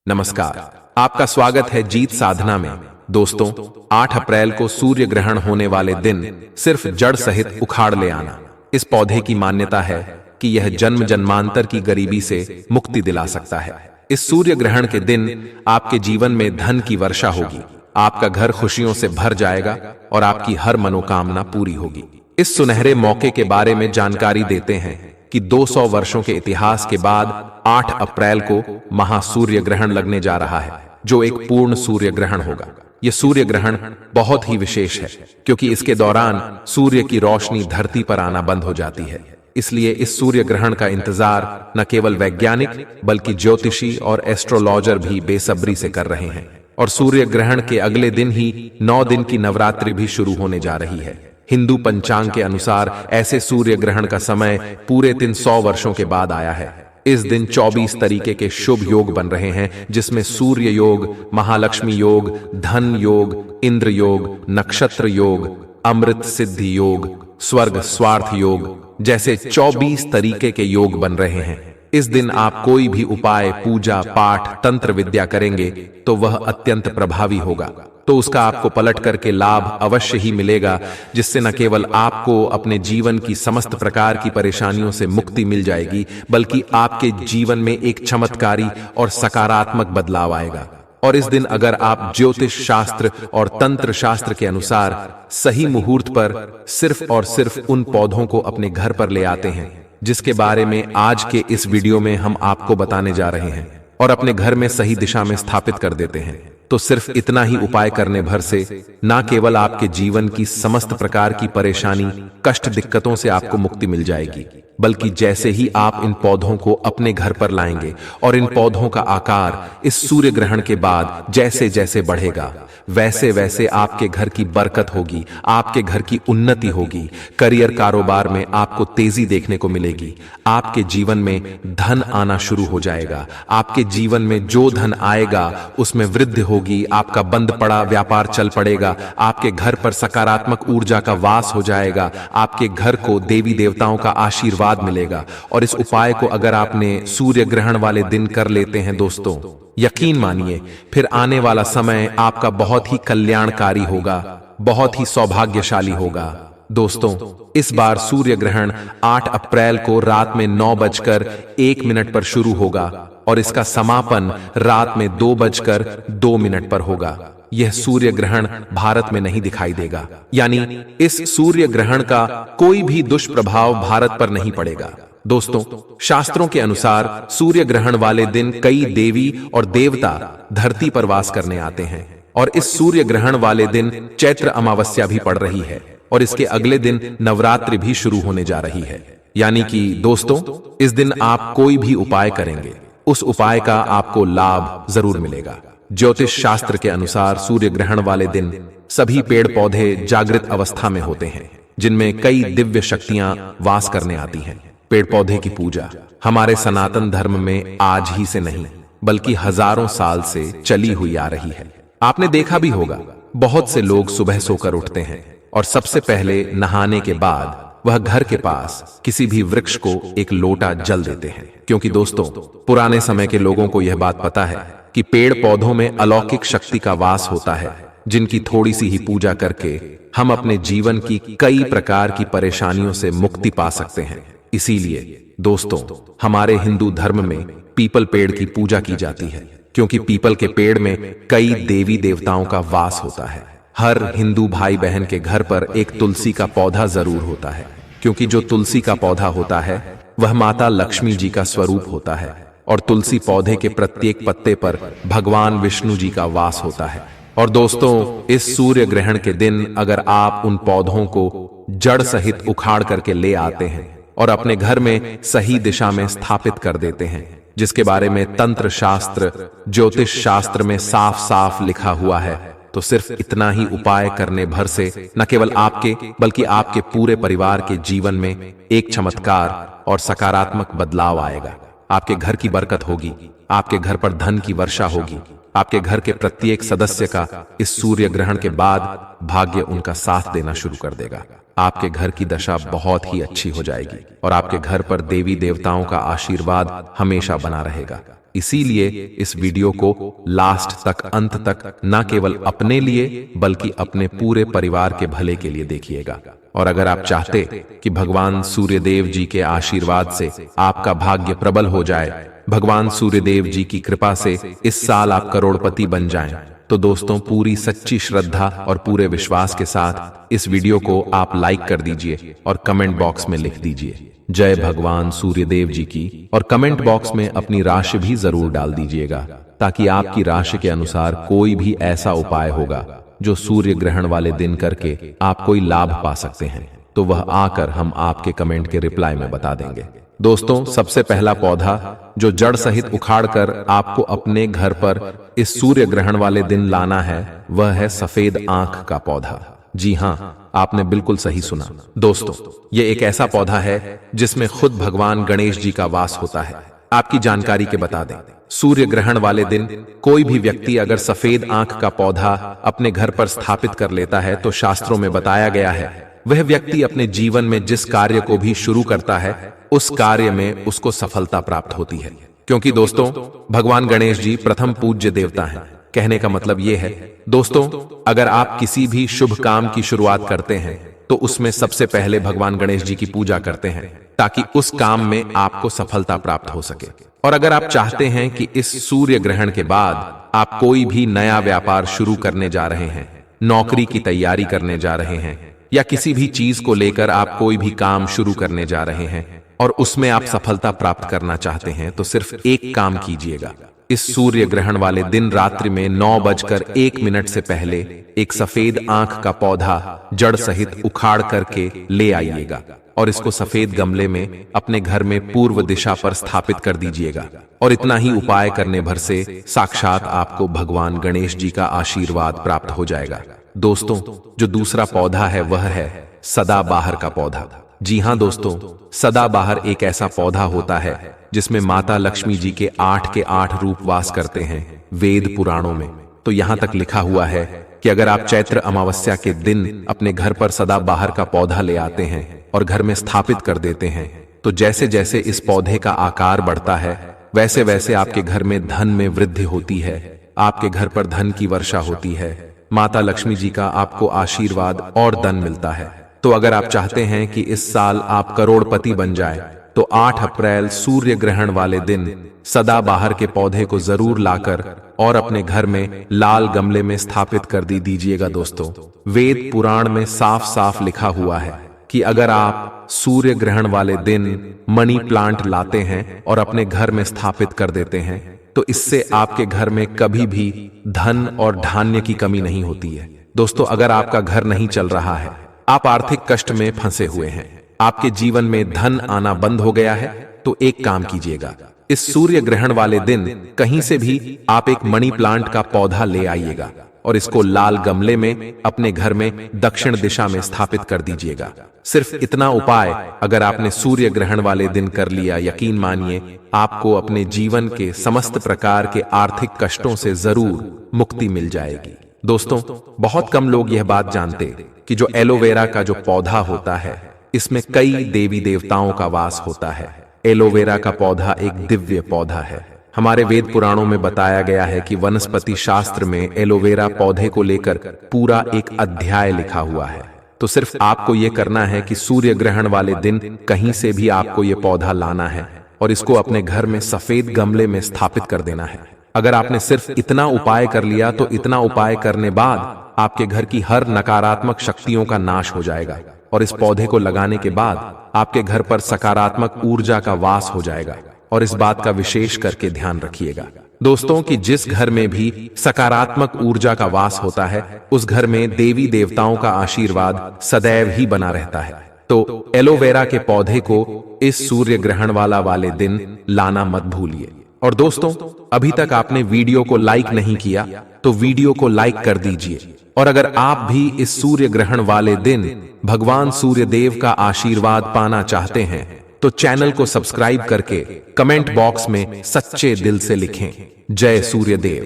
नमस्कार, आपका स्वागत है जीत साधना में। दोस्तों, 8 अप्रैल को सूर्य ग्रहण होने वाले दिन सिर्फ जड़ सहित उखाड़ ले आना। इस पौधे की मान्यता है कि यह जन्म जन्मांतर की गरीबी से मुक्ति दिला सकता है। इस सूर्य ग्रहण के दिन आपके जीवन में धन की वर्षा होगी, आपका घर खुशियों से भर जाएगा और आपकी हर मनोकामना पूरी होगी। इस सुनहरे मौके के बारे में जानकारी देते हैं कि 200 वर्षों के इतिहास के बाद 8 अप्रैल को महासूर्य ग्रहण लगने जा रहा है, जो एक पूर्ण सूर्य ग्रहण होगा। यह सूर्य ग्रहण बहुत ही विशेष है क्योंकि इसके दौरान सूर्य की रोशनी धरती पर आना बंद हो जाती है। इसलिए इस सूर्य ग्रहण का इंतजार न केवल वैज्ञानिक बल्कि ज्योतिषी और एस्ट्रोलॉजर भी बेसब्री से कर रहे हैं। और सूर्य ग्रहण के अगले दिन ही 9 दिन की नवरात्रि भी शुरू होने जा रही है। हिंदू पंचांग के अनुसार ऐसे सूर्य ग्रहण का समय पूरे 300 वर्षों के बाद आया है। इस दिन 24 तरीके के शुभ योग बन रहे हैं, जिसमें सूर्य योग, महालक्ष्मी योग, धन योग, इंद्र योग, नक्षत्र योग, अमृत सिद्धि योग, स्वर्ग स्वार्थ योग जैसे 24 तरीके के योग बन रहे हैं। इस दिन आप कोई भी उपाय, पूजा पाठ, तंत्र विद्या करेंगे तो वह अत्यंत प्रभावी होगा। तो उसका आपको पलट करके लाभ अवश्य ही मिलेगा, जिससे न केवल आपको अपने जीवन की समस्त प्रकार की परेशानियों से मुक्ति मिल जाएगी, बल्कि आपके जीवन में एक चमत्कारी और सकारात्मक बदलाव आएगा। और इस दिन अगर आप ज्योतिष शास्त्र और तंत्र शास्त्र के अनुसार सही मुहूर्त पर सिर्फ और सिर्फ उन पौधों को अपने घर पर ले आते हैं, जिसके बारे में आज के इस वीडियो में हम आपको बताने जा रहे हैं, और अपने घर में सही दिशा में स्थापित कर देते हैं, तो सिर्फ इतना ही उपाय करने भर से न केवल आपके जीवन की समस्त प्रकार की परेशानी, कष्ट, दिक्कतों से आपको मुक्ति मिल जाएगी, बल्कि जैसे ही आप इन पौधों को अपने घर पर लाएंगे और इन पौधों का आकार इस सूर्य ग्रहण के बाद जैसे जैसे बढ़ेगा, वैसे वैसे आपके घर की बरकत होगी, आपके घर की उन्नति होगी, करियर कारोबार में आपको तेजी देखने को मिलेगी, आपके जीवन में धन आना शुरू हो जाएगा, आपके जीवन में जो धन आएगा उसमें वृद्धि होगी, आपका बंद पड़ा व्यापार चल पड़ेगा, आपके घर पर सकारात्मक ऊर्जा का वास हो जाएगा, आपके घर को देवी देवताओं का आशीर्वाद मिलेगा। और इस उपाय को अगर आपने सूर्य ग्रहण वाले दिन कर लेते हैं दोस्तों, यकीन मानिए फिर आने वाला समय आपका बहुत ही कल्याणकारी होगा, बहुत ही सौभाग्यशाली होगा। दोस्तों, इस बार सूर्य ग्रहण 8 अप्रैल को रात में 9:01 पर शुरू होगा और इसका समापन रात में 2:02 पर होगा। यह सूर्य ग्रहण भारत में नहीं दिखाई देगा, यानी इस सूर्य ग्रहण का कोई भी दुष्प्रभाव भारत पर नहीं पड़ेगा। दोस्तों, शास्त्रों के अनुसार सूर्य ग्रहण वाले दिन कई देवी और देवता धरती पर वास करने आते हैं, और इस सूर्य ग्रहण वाले दिन चैत्र अमावस्या भी पड़ रही है, और इसके अगले दिन नवरात्रि भी शुरू होने जा रही है। यानी कि दोस्तों, इस दिन आप कोई भी उपाय करेंगे, उस उपाय का आपको लाभ जरूर मिलेगा। ज्योतिष शास्त्र के अनुसार सूर्य ग्रहण वाले दिन सभी पेड़ पौधे जागृत अवस्था में होते हैं, जिनमें कई दिव्य शक्तियां वास करने आती हैं। पेड़ पौधे की पूजा हमारे सनातन धर्म में आज ही से नहीं बल्कि हजारों साल से चली हुई आ रही है। आपने देखा भी होगा, बहुत से लोग सुबह सोकर उठते हैं और सबसे पहले नहाने के बाद वह घर के पास किसी भी वृक्ष को एक लोटा जल देते हैं, क्योंकि दोस्तों, पुराने समय के लोगों को यह बात पता है कि पेड़ पौधों में अलौकिक शक्ति का वास होता है, जिनकी थोड़ी सी ही पूजा करके हम अपने जीवन की कई प्रकार की परेशानियों से मुक्ति पा सकते हैं। इसीलिए दोस्तों, हमारे हिंदू धर्म में पीपल पेड़ की पूजा की जाती है, क्योंकि पीपल के पेड़ में कई देवी देवताओं का वास होता है। हर हिंदू भाई बहन के घर पर एक तुलसी का पौधा जरूर होता है, क्योंकि जो तुलसी का पौधा होता है वह माता लक्ष्मी जी का स्वरूप होता है, और तुलसी पौधे के प्रत्येक पत्ते पर भगवान विष्णु जी का वास होता है। और दोस्तों, इस सूर्य ग्रहण के दिन अगर आप उन पौधों को जड़ सहित उखाड़ करके ले आते हैं और अपने घर में सही दिशा में स्थापित कर देते हैं, जिसके बारे में तंत्र शास्त्र, ज्योतिष शास्त्र में साफ साफ लिखा हुआ है, तो सिर्फ इतना ही उपाय करने भर से न केवल आपके बल्कि आपके पूरे परिवार के जीवन में एक चमत्कार और सकारात्मक बदलाव आएगा। आपके घर की बरकत होगी, आपके घर पर धन की वर्षा होगी, आपके घर के प्रत्येक सदस्य का इस सूर्य ग्रहण के बाद भाग्य उनका साथ देना शुरू कर देगा। आपके घर की दशा बहुत ही अच्छी हो जाएगी और आपके घर पर देवी देवताओं का आशीर्वाद हमेशा बना रहेगा। इसीलिए इस वीडियो को लास्ट तक, अंत तक न केवल अपने लिए बल्कि अपने पूरे परिवार के भले के लिए देखिएगा। और अगर आप चाहते कि भगवान सूर्यदेव जी के आशीर्वाद से आपका भाग्य प्रबल हो जाए, भगवान सूर्यदेव जी की कृपा से इस साल आप करोड़पति बन जाएं, तो दोस्तों पूरी सच्ची श्रद्धा और पूरे विश्वास के साथ इस वीडियो को आप लाइक कर दीजिए और कमेंट बॉक्स में लिख दीजिए जय भगवान सूर्यदेव जी की, और कमेंट बॉक्स में अपनी राशि भी जरूर डाल दीजिएगा, ताकि आपकी राशि के अनुसार कोई भी ऐसा उपाय होगा जो सूर्य ग्रहण वाले दिन करके आप कोई लाभ पा सकते हैं, तो वह आकर हम आपके कमेंट के रिप्लाई में बता देंगे। दोस्तों सबसे पहला पौधा जो जड़ सहित उखाड़कर आपको अपने घर पर इस सूर्य ग्रहण वाले दिन लाना है, वह है सफेद आंख का पौधा। जी हाँ, आपने बिल्कुल सही सुना दोस्तों, ये एक ऐसा पौधा है जिसमें खुद भगवान गणेश जी का वास होता है। आपकी जानकारी के बता दें, सूर्य ग्रहण वाले दिन कोई भी व्यक्ति अगर सफेद आंख का पौधा अपने घर पर स्थापित कर लेता है तो शास्त्रों में बताया गया है वह व्यक्ति अपने जीवन में जिस कार्य को भी शुरू करता है उस कार्य में उसको सफलता प्राप्त होती है। क्योंकि दोस्तों भगवान गणेश जी प्रथम पूज्य देवता हैं। कहने का मतलब यह है दोस्तों, अगर आप किसी भी शुभ काम की शुरुआत करते हैं तो उसमें सबसे पहले भगवान गणेश जी की पूजा करते हैं, ताकि उस काम में आपको सफलता प्राप्त हो सके। और अगर आप चाहते हैं कि इस सूर्य ग्रहण के बाद आप कोई भी नया व्यापार शुरू करने जा रहे हैं, नौकरी की तैयारी करने जा रहे हैं, या किसी भी चीज को लेकर आप कोई भी काम शुरू करने जा रहे हैं और उसमें आप सफलता प्राप्त करना चाहते हैं, तो सिर्फ एक काम कीजिएगा। इस सूर्य ग्रहण वाले दिन रात्रि में 9:01 से पहले एक सफेद आंख का पौधा जड़ सहित उखाड़ करके ले आइएगा और इसको सफेद गमले में अपने घर में पूर्व दिशा पर स्थापित कर दीजिएगा। और इतना ही उपाय करने भर से साक्षात आपको भगवान गणेश जी का आशीर्वाद प्राप्त हो जाएगा। दोस्तों जो दूसरा पौधा है वह है सदाबहार का पौधा। जी हाँ दोस्तों, सदाबहार एक ऐसा पौधा होता है जिसमें माता लक्ष्मी जी के 8 के 8 रूप वास करते हैं वेद पुराणों में। तो यहाँ तक लिखा हुआ है कि अगर आप चैत्र अमावस्या के दिन अपने घर पर सदाबहार का पौधा ले आते हैं और घर में स्थापित कर देते हैं, तो जैसे जैसे इस पौधे का आकार बढ़ता है वैसे वैसे आपके घर में धन में वृद्धि होती है, आपके घर पर धन की वर्षा होती है, माता लक्ष्मी जी का आपको आशीर्वाद और धन मिलता है। तो अगर आप चाहते हैं कि इस साल आप करोड़पति बन जाए, तो 8 अप्रैल सूर्य ग्रहण वाले दिन सदाबहार के पौधे को जरूर लाकर और अपने घर में लाल गमले में स्थापित कर दीजिएगा। दोस्तों वेद पुराण में साफ साफ लिखा हुआ है कि अगर आप सूर्य ग्रहण वाले दिन मनी प्लांट लाते हैं और अपने घर में स्थापित कर देते हैं, तो इससे आपके घर में कभी भी धन और धान्य की कमी नहीं होती है। दोस्तों अगर आपका घर नहीं चल रहा है, आप आर्थिक कष्ट में फंसे हुए हैं, आपके जीवन में धन आना बंद हो गया है, तो एक काम कीजिएगा, इस सूर्य ग्रहण वाले दिन कहीं से भी आप एक मनी प्लांट का पौधा ले आइएगा और इसको लाल गमले में अपने घर में दक्षिण दिशा में स्थापित कर दीजिएगा। सिर्फ इतना उपाय अगर आपने सूर्य ग्रहण वाले दिन कर लिया, यकीन मानिए आपको अपने जीवन के समस्त प्रकार के आर्थिक कष्टों से जरूर मुक्ति मिल जाएगी। दोस्तों बहुत कम लोग यह बात जानते कि जो एलोवेरा का जो पौधा होता है इसमें कई देवी देवताओं का वास होता है। एलोवेरा का पौधा एक दिव्य पौधा है। हमारे वेद पुराणों में बताया गया है कि वनस्पति शास्त्र में एलोवेरा पौधे को लेकर पूरा एक अध्याय लिखा हुआ है। तो सिर्फ आपको यह करना है कि सूर्य ग्रहण वाले दिन कहीं से भी आपको यह पौधा लाना है और इसको अपने घर में सफेद गमले में स्थापित कर देना है। अगर आपने सिर्फ इतना उपाय कर लिया तो इतना उपाय करने बाद आपके घर की हर नकारात्मक शक्तियों का नाश हो जाएगा और इस पौधे को लगाने के बाद आपके घर पर सकारात्मक ऊर्जा का वास हो जाएगा। और इस बात का विशेष करके ध्यान रखिएगा दोस्तों कि जिस घर में भी सकारात्मक ऊर्जा का वास होता है उस घर में देवी देवताओं का आशीर्वाद सदैव ही बना रहता है। तो एलोवेरा के पौधे को इस सूर्य ग्रहण वाले दिन लाना मत भूलिए। और दोस्तों अभी तक आपने वीडियो को लाइक नहीं किया तो वीडियो को लाइक कर दीजिए। और अगर आप भी इस सूर्य ग्रहण वाले दिन भगवान सूर्यदेव का आशीर्वाद पाना चाहते हैं तो चैनल को सब्सक्राइब करके कमेंट बॉक्स में सच्चे दिल से लिखें जय सूर्यदेव।